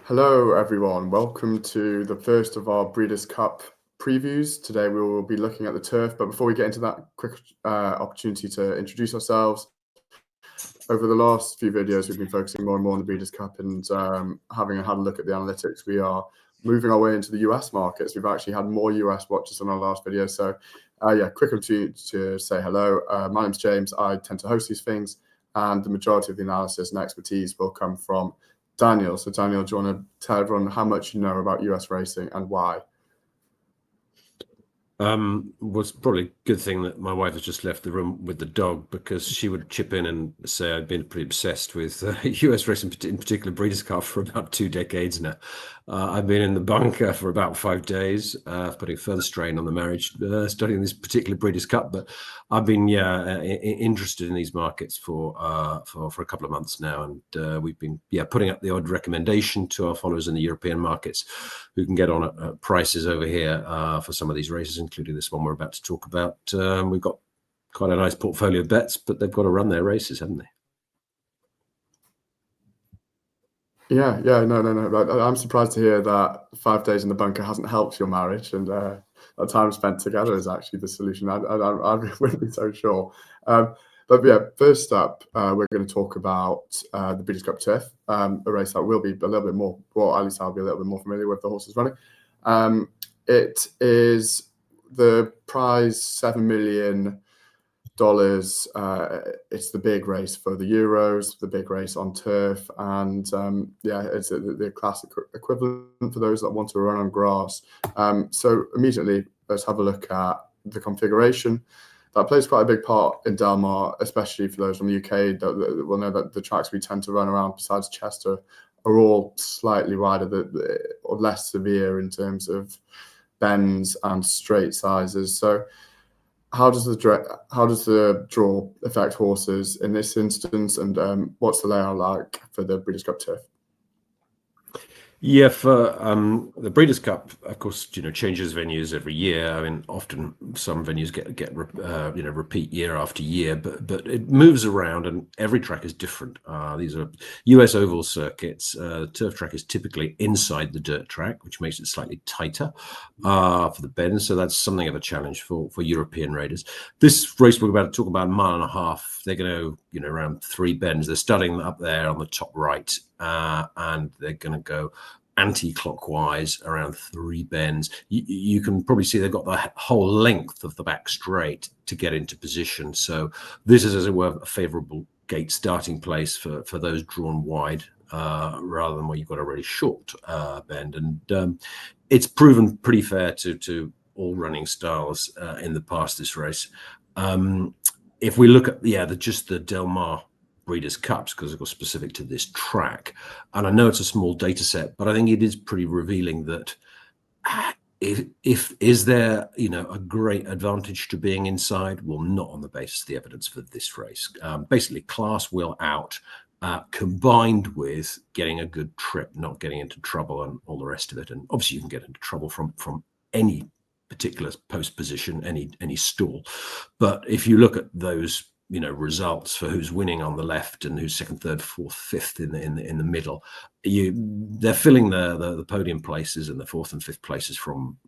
Hello, everyone. Welcome to the first of our Breeders' Cup previews. Today we will be looking at the turf, but before we get into that, quick opportunity to introduce ourselves. Over the last few videos, we've been focusing more and more on the Breeders' Cup, and having had a look at the analytics, we are moving our way into the US markets. We've actually had more US watchers on our last video. So quick opportunity to say hello. My name's James. I tend to host these things, and the majority of the analysis and expertise will come from Daniel. So Daniel, do you want to tell everyone how much you know about US racing and why? Was probably a good thing that my wife has just left the room with the dog, because she would chip in and say I've been pretty obsessed with US racing, in particular Breeders' Cup, for about 2 decades now. I've been in the bunker for about 5 days, putting further strain on the marriage, studying this particular Breeders' Cup. But I've been interested in these markets for a couple of months now, and we've been putting up the odd recommendation to our followers in the European markets who can get on at prices over here for some of these races, including this one we're about to talk about. We've got quite a nice portfolio of bets, but they've got to run their races, haven't they? Yeah, no. I'm surprised to hear that 5 days in the bunker hasn't helped your marriage, and that time spent together is actually the solution. I wouldn't be so sure. First up, we're going to talk about the Breeders' Cup Turf, a race that will be a little bit more, well, at least I'll be a little bit more familiar with the horses running. It is the prize $7 million. It's the big race for the Euros, the big race on turf, and it's the classic equivalent for those that want to run on grass. So immediately, let's have a look at the configuration. That plays quite a big part in Del Mar, especially for those from the UK that will know that the tracks we tend to run around, besides Chester, are all slightly wider or less severe in terms of bends and straight sizes. So how does the draw affect horses in this instance, and what's the layout like for the Breeders' Cup Turf? Yeah, for the Breeders' Cup, of course, changes venues every year. I mean, often some venues get repeat year after year, but it moves around, and every track is different. These are US oval circuits. The turf track is typically inside the dirt track, which makes it slightly tighter for the bends. So that's something of a challenge for European raiders. This race we're about to talk about, 1.5 miles. They're going to around 3 bends. They're starting up there on the top right, and they're going to go anti-clockwise around 3 bends. You can probably see they've got the whole length of the back straight to get into position. So this is, as it were, a favorable gate starting place for those drawn wide, rather than where you've got a really short bend. And it's proven pretty fair to all running styles in the past, this race. If we look at just the Del Mar Breeders' Cups, because it was specific to this track, and I know it's a small data set, but I think it is pretty revealing that is there a great advantage to being inside? Well, not on the basis of the evidence for this race. Basically, class will out, combined with getting a good trip, not getting into trouble, and all the rest of it. And obviously you can get into trouble from any particular post position, any stall. But if you look at those results for who's winning on the left and who's second, third, fourth, fifth in the middle, they're filling the podium places and the fourth and fifth places from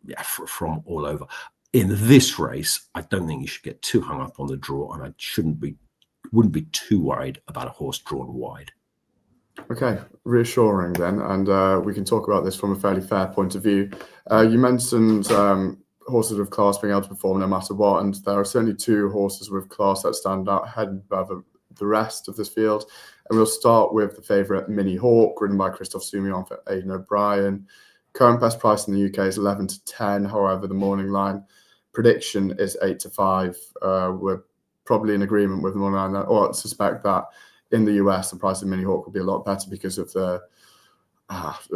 all over. In this race, I don't think you should get too hung up on the draw, and I wouldn't be too worried about a horse drawn wide. Okay, reassuring then, and we can talk about this from a fairly fair point of view. You mentioned horses with class being able to perform no matter what, and there are certainly 2 horses with class that stand out ahead above the rest of this field. And we'll start with the favourite Minnie Hauk, ridden by Christophe Soumillon for Aidan O'Brien. Current best price in the UK is 11 to 10. However, the morning line prediction is 8 to 5. We're probably in agreement with the morning line, or suspect that in the US the price of Minnie Hauk will be a lot better because of the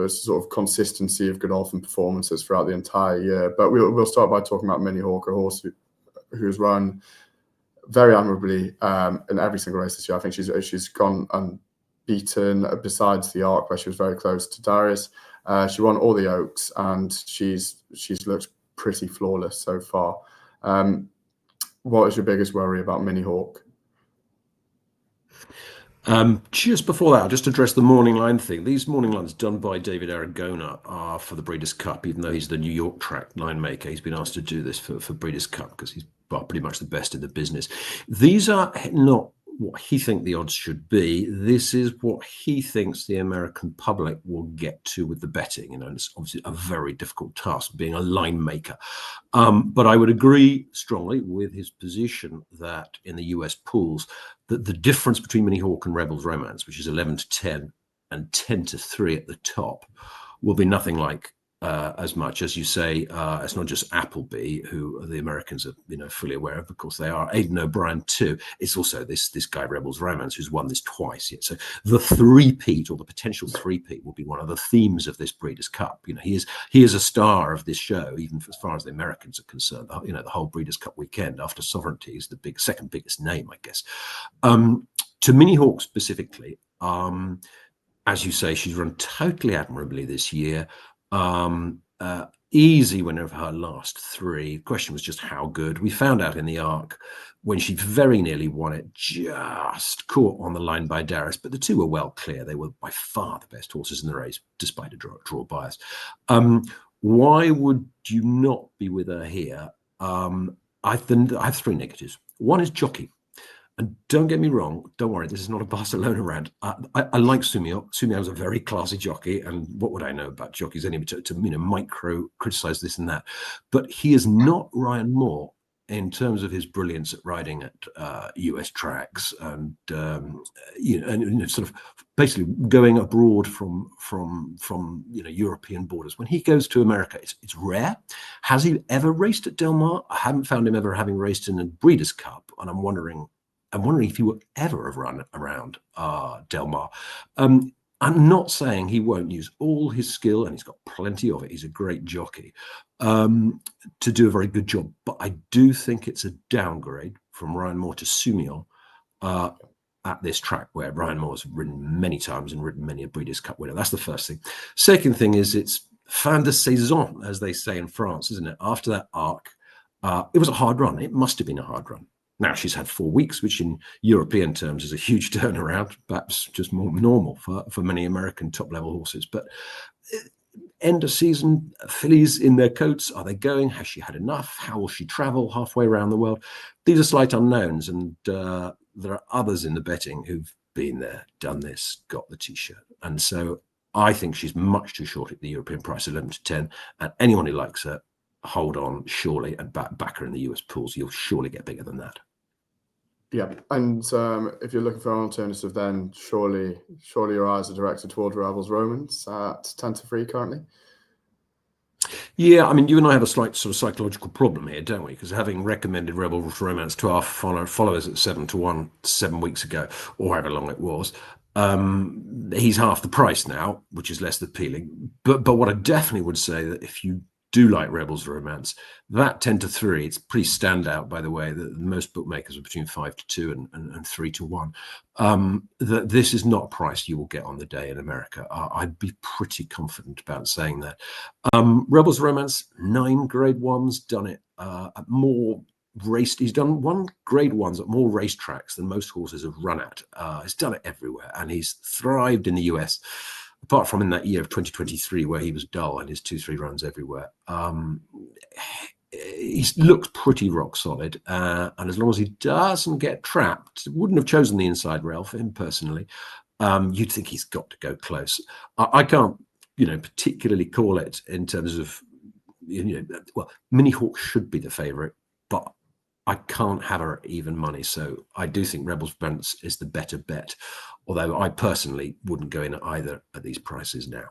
sort of consistency of Godolphin performances throughout the entire year. But we'll start by talking about Minnie Hauk, a horse who's run very admirably in every single race this year. I think she's gone unbeaten, besides the Arc, where she was very close to Darius. She won all the Oaks, and she's looked pretty flawless so far. What is your biggest worry about Minnie Hauk? Just before that, I'll just address the morning line thing. These morning lines done by David Aragona are for the Breeders' Cup, even though he's the New York track line maker. He's been asked to do this for Breeders' Cup because he's pretty much the best in the business. These are not what he thinks the odds should be. This is what he thinks the American public will get to with the betting. You know, and it's obviously a very difficult task being a line maker. But I would agree strongly with his position that in the US pools, that the difference between Minnie Hawk and Rebel's Romance, which is 11-10 and 10-3 at the top, will be nothing like as much as you say. It's not just Appleby, who the Americans are, fully aware of. Of course, they are. Aidan O'Brien too. It's also this guy Rebel's Romance, who's won this twice yet. So the three-peat, or the potential three-peat, will be one of the themes of this Breeders' Cup. He is a star of this show, even as far as the Americans are concerned. The whole Breeders' Cup weekend after Sovereignty is the second biggest name, I guess. To Minnie Hawk specifically, as you say, she's run totally admirably this year. Easy winner of her last three. The question was just how good. We found out in the Arc when she very nearly won it, just caught on the line by Darius, but the two were well clear. They were by far the best horses in the race, despite a draw bias. Why would you not be with her here? I have three negatives. One is jockey. And don't get me wrong, don't worry, this is not a Barcelona rant. I like Sumio. Sumio is a very classy jockey, and what would I know about jockeys anyway to micro criticize this and that. But he is not Ryan Moore in terms of his brilliance at riding at US tracks and sort of basically going abroad from European borders. When he goes to America, it's rare. Has he ever raced at Del Mar? I haven't found him ever having raced in a Breeders' Cup, and I'm wondering if he will ever have run around Del Mar. I'm not saying he won't use all his skill, and he's got plenty of it. He's a great jockey to do a very good job. But I do think it's a downgrade from Ryan Moore to Sumio at this track, where Ryan Moore's ridden many times and ridden many a Breeders' Cup winner. That's the first thing. Second thing is it's fin de saison, as they say in France, isn't it? After that Arc, it was a hard run. It must have been a hard run. Now she's had 4 weeks, which in European terms is a huge turnaround, perhaps just more normal for many American top-level horses. But end of season, fillies in their coats, are they going? Has she had enough? How will she travel halfway around the world? These are slight unknowns, and there are others in the betting who've been there, done this, got the T-shirt. And so I think she's much too short at the European price, 11-10, and anyone who likes her, hold on, surely, and back her in the US pools. You'll surely get bigger than that. Yeah, and if you're looking for an alternative, then surely your eyes are directed toward Rebel's Romance at 10-3 currently. Yeah, I mean, you and I have a slight sort of psychological problem here, don't we? Because having recommended Rebel's Romance to our followers at 7-1 7 weeks ago, or however long it was, he's half the price now, which is less appealing. But what I definitely would say that if you do like Rebel's Romance, that 10-3, it's pretty standout, by the way, that most bookmakers are between 5-2 and 3-1. That this is not a price you will get on the day in America. I'd be pretty confident about saying that. Rebel's Romance, 9 grade 1s, done it at more race. He's done 1 grade 1s at more racetracks than most horses have run at. He's done it everywhere, and he's thrived in the US. Apart from in that year of 2023, where he was dull and his 2-3 runs everywhere, he looks pretty rock solid. And as long as he doesn't get trapped, wouldn't have chosen the inside rail for him personally. You'd think he's got to go close. I can't, particularly call it in terms of, well, Minnie Hawk should be the favourite, but I can't have her at even money. So I do think Rebel's Romance is the better bet. Although I personally wouldn't go in either at these prices now.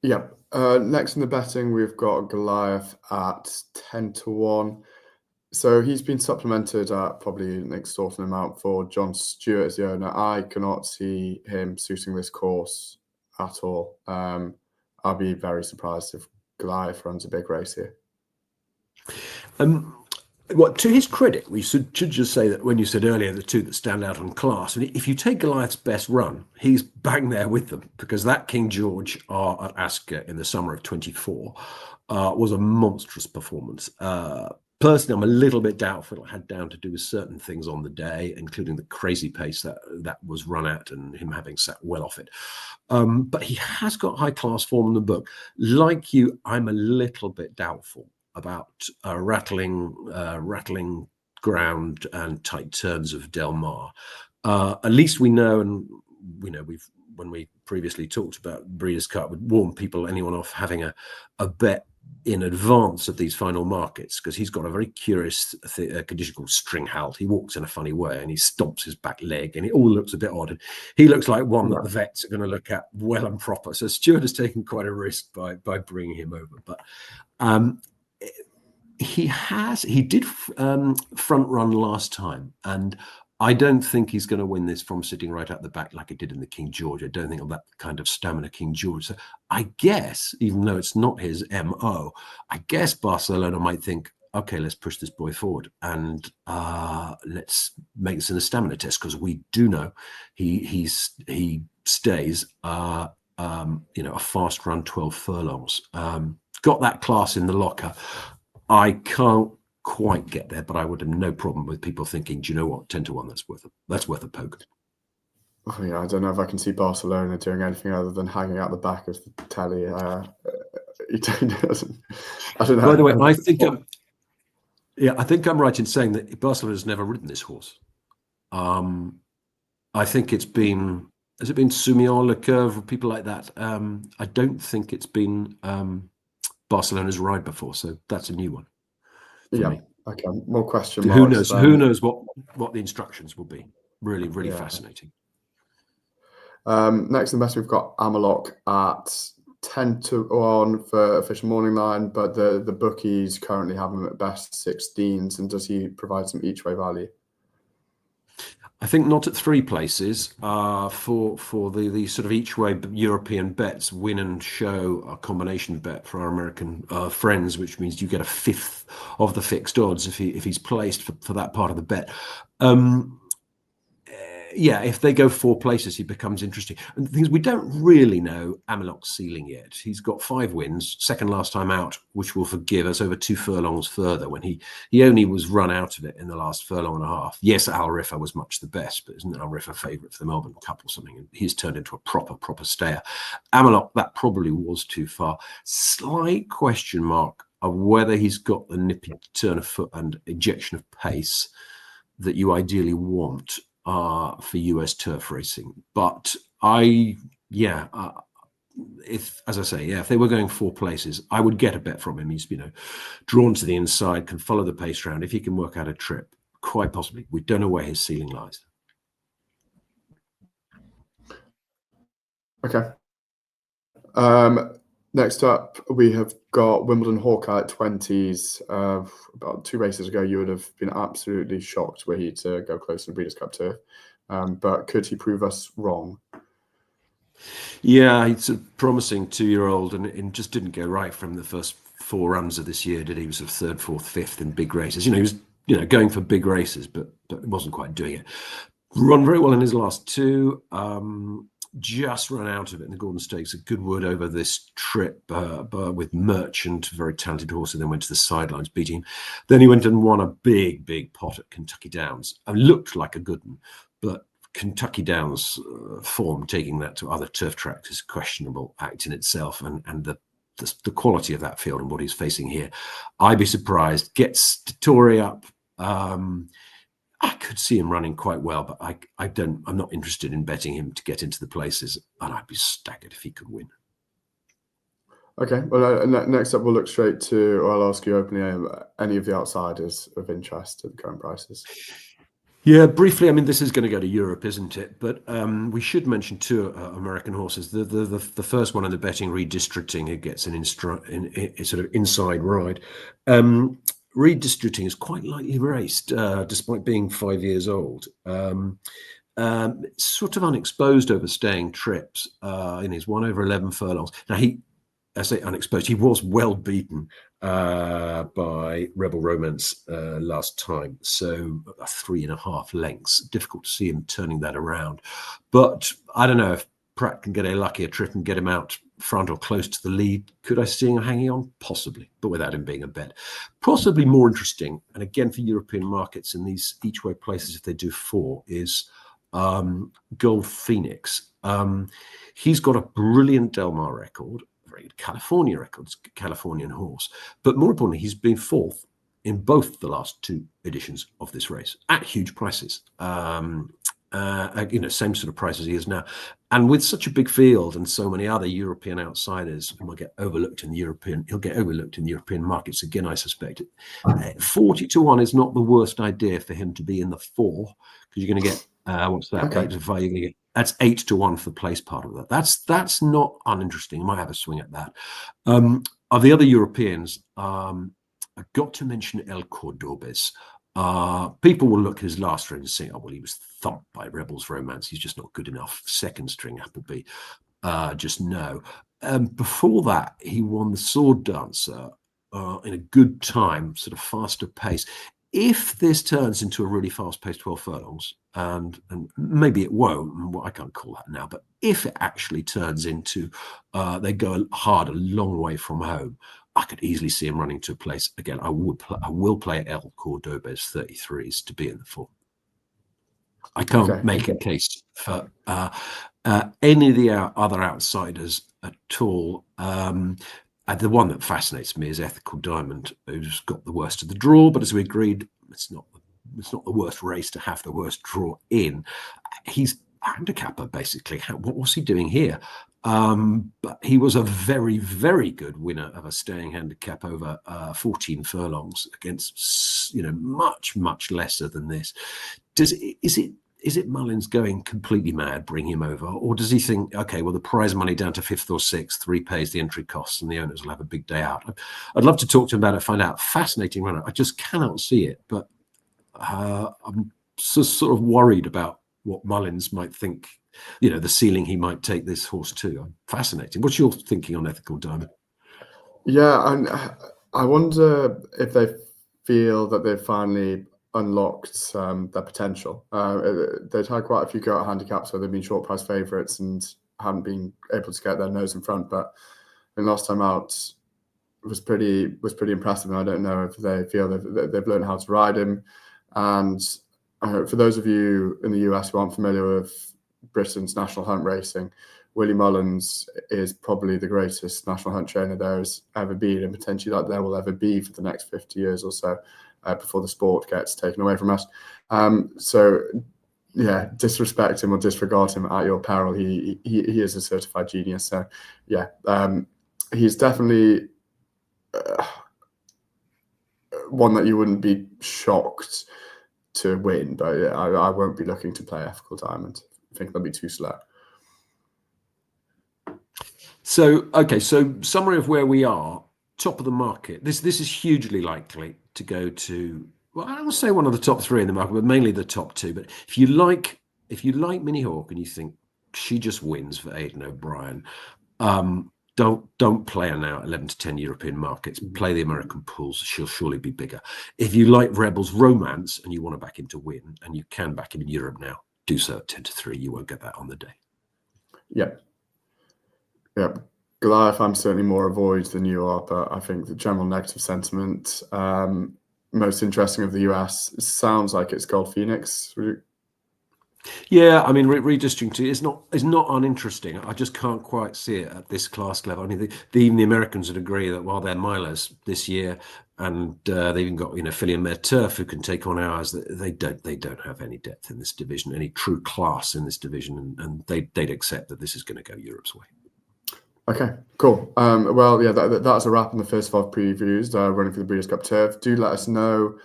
Yeah. Next in the betting, we've got Goliath at 10-1. So he's been supplemented at probably an extortionate amount for John Stewart as the owner. I cannot see him suiting this course at all. I'll be very surprised if Goliath runs a big race here. Well, to his credit, we should just say that when you said earlier the two that stand out on class, and if you take Goliath's best run, he's bang there with them, because that King George at Ascot in the summer of 24 was a monstrous performance. Personally, I'm a little bit doubtful it had down to do with certain things on the day, including the crazy pace that was run at and him having sat well off it. But he has got high class form in the book. Like you, I'm a little bit doubtful about rattling ground and tight turns of Del Mar. At least we know, and we know when we previously talked about Breeders' Cup, would warn people, anyone off having a bet in advance of these final markets, because he's got a very curious condition called string halt. He walks in a funny way and he stomps his back leg and it all looks a bit odd. And he looks like one that the vets are going to look at well and proper. So Stuart has taken quite a risk by bringing him over. But he did front run last time, and I don't think he's going to win this from sitting right at the back like he did in the King George. I don't think of that kind of stamina King George. So I guess, even though it's not his MO, I guess Barcelona might think, okay, let's push this boy forward and let's make this in a stamina test, because we do know he stays a fast run 12 furlongs. Got that class in the locker. I can't quite get there, but I would have no problem with people thinking, do you know what, 10-1, that's worth a poke. Oh, yeah, I don't know if I can see Barcelona doing anything other than hanging out the back of the telly. He doesn't. I don't know. By the way, I think I'm right in saying that Barcelona's never ridden this horse. I think has it been Soumillon, Le Coeuvre, people like that. I don't think it's been Barcelona's ride before, so that's a new one. Me. Okay. More question marks. Who knows what the instructions will be? Really fascinating. Next in the best, we've got Amalok at 10-1 for official morning line, but the bookies currently have him at best 16s. And does he provide some each way value? I think not at 3 places. For the sort of each way European bets, win and show a combination bet for our American friends, which means you get a 1/5 of the fixed odds if he's placed for that part of the bet. If they go 4 places, he becomes interesting. And the things, we don't really know Amalok's ceiling yet. He's got 5 wins, second last time out, which will forgive us over 2 furlongs further, when he only was run out of it in the last furlong and a half. Yes, Al Riffa was much the best, but isn't Al Riffa a favourite for the Melbourne Cup or something? And he's turned into a proper stayer. Amalok, that probably was too far. Slight question mark of whether he's got the nippy turn of foot and injection of pace that you ideally want for US turf racing. But if they were going 4 places, I would get a bet from him. He's drawn to the inside, can follow the pace round. If he can work out a trip, quite possibly. We don't know where his ceiling lies. Okay. Next up, we have got Wimbledon Hawkeye at 20s. About 2 races ago, you would have been absolutely shocked were he to go close to the Breeders' Cup turf. But could he prove us wrong? Yeah, he's a promising 2-year-old, and it just didn't go right from the first 4 runs of this year, did he? He was sort of 3rd, 4th, 5th in big races. He was going for big races, but it wasn't quite doing it. Run very well in his last 2. Just run out of it in the Gordon Stakes at Goodwood over this trip with Merchant, very talented horse, and then went to the sidelines, beating him. Then he went and won a big pot at Kentucky Downs. It looked like a good one, but Kentucky Downs form, taking that to other turf tracks, is a questionable act in itself, and the quality of that field and what he's facing here. I'd be surprised. Gets Tory up. I could see him running quite well, but I'm not interested in betting him to get into the places, and I'd be staggered if he could win. Okay, well, next up, we'll look straight to, or I'll ask you openly, any of the outsiders of interest at the current prices. Yeah, briefly, I mean, this is going to go to Europe, isn't it? But we should mention 2 American horses. The first one in the betting, Redistricting, who gets an sort of inside ride. Redistricting is quite lightly raced, despite being 5 years old. Sort of unexposed over staying trips in his 1 over 11 furlongs. Now, I say unexposed, he was well beaten by Rebel Romance last time. So 3.5 lengths. Difficult to see him turning that around. But I don't know if Pratt can get a luckier trip and get him out front or close to the lead. Could I see him hanging on? Possibly, but without him being a bet. Possibly more interesting, and again for European markets in these each way places, if they do 4, is Gold Phoenix. He's got a brilliant Del Mar record, very good California records, Californian horse, but more importantly, he's been 4th in both the last 2 editions of this race at huge prices. Same sort of prices he is now. And with such a big field and so many other European outsiders, and he'll get overlooked in the European markets again, I suspect. 40 to 1 is not the worst idea for him to be in the 4, because you're going to get what's that? Okay. That's 8 to 1 for the place part of that. That's not uninteresting. I might have a swing at that. Of the other Europeans, I've got to mention El Cordobés. People will look at his last round and say, oh, well, he was thumped by Rebels Romance. He's just not good enough. Second string Appleby. Just no. Before that, he won the Sword Dancer in a good time, sort of faster pace. If this turns into a really fast-paced 12 furlongs, and maybe it won't, well, I can't call that now, but if it actually turns into they go hard a long way from home, I could easily see him running to a place. Again, I will play El Cordobés 33s to be in the 4. I can't make a case for any of the other outsiders at all. The one that fascinates me is Ethical Diamond, who's got the worst of the draw, but as we agreed, it's not the worst race to have the worst draw in. He's handicapper, basically. What was he doing here? But he was a very, very good winner of a staying handicap over 14 furlongs against, much, much lesser than this. Is it Mullins going completely mad, bring him over, or does he think, okay, well, the prize money down to 5th or 6th repays the entry costs, and the owners will have a big day out? I'd love to talk to him about it, find out. Fascinating runner. I just cannot see it, but I'm sort of worried about what Mullins might think. The ceiling he might take this horse to. Fascinating. What's your thinking on Ethical Diamond? Yeah, and I wonder if they feel that they've finally unlocked their potential. They've had quite a few go at handicaps where they've been short price favourites and haven't been able to get their nose in front. But the last time out was pretty impressive. And I don't know if they feel they've learned how to ride him. And for those of you in the US who aren't familiar with Britain's national hunt racing, Willie Mullins is probably the greatest national hunt trainer there has ever been, and potentially that there will ever be for the next 50 years or so before the sport gets taken away from us. So yeah, disrespect him or disregard him at your peril. He is a certified genius. So yeah, he's definitely one that you wouldn't be shocked to win, but yeah, I won't be looking to play Ethical Diamond. I think they'll be too slow. So, okay, so summary of where we are, top of the market. This is hugely likely to go to, well, I will say one of the top 3 in the market, but mainly the top 2. But if you like Minnie Hauk and you think she just wins for Aidan O'Brien, don't play her now at 11 to 10 European markets. Play the American pools. She'll surely be bigger. If you like Rebels Romance and you want to back him to win, and you can back him in Europe now, do so at 10 to 3. You won't get that on the day. Yep. Goliath, I'm certainly more avoid than you are, but I think the general negative sentiment, most interesting of the US, sounds like it's Gold Phoenix. Yeah, I mean, redistricting is not uninteresting. I just can't quite see it at this class level. I mean, even the Americans would agree that while they're milers this year, and they've even got Philly and Mare Turf who can take on ours, they don't have any depth in this division, any true class in this division, and they'd accept that this is going to go Europe's way. Okay, cool. Well, yeah, that's a wrap on the first 5 previews running for the Breeders' Cup Turf. Do let us know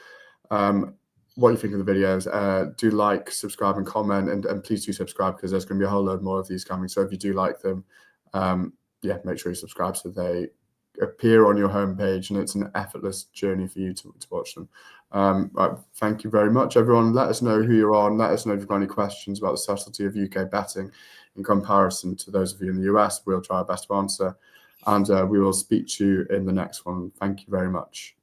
what you think of the videos. Do like, subscribe, and comment, and please do subscribe, because there's going to be a whole load more of these coming. So if you do like them, make sure you subscribe so they appear on your homepage, and it's an effortless journey for you to watch them. Thank you very much, everyone. Let us know who you're on. Let us know if you've got any questions about the subtlety of UK betting in comparison to those of you in the US. We'll try our best to answer, and we will speak to you in the next one. Thank you very much.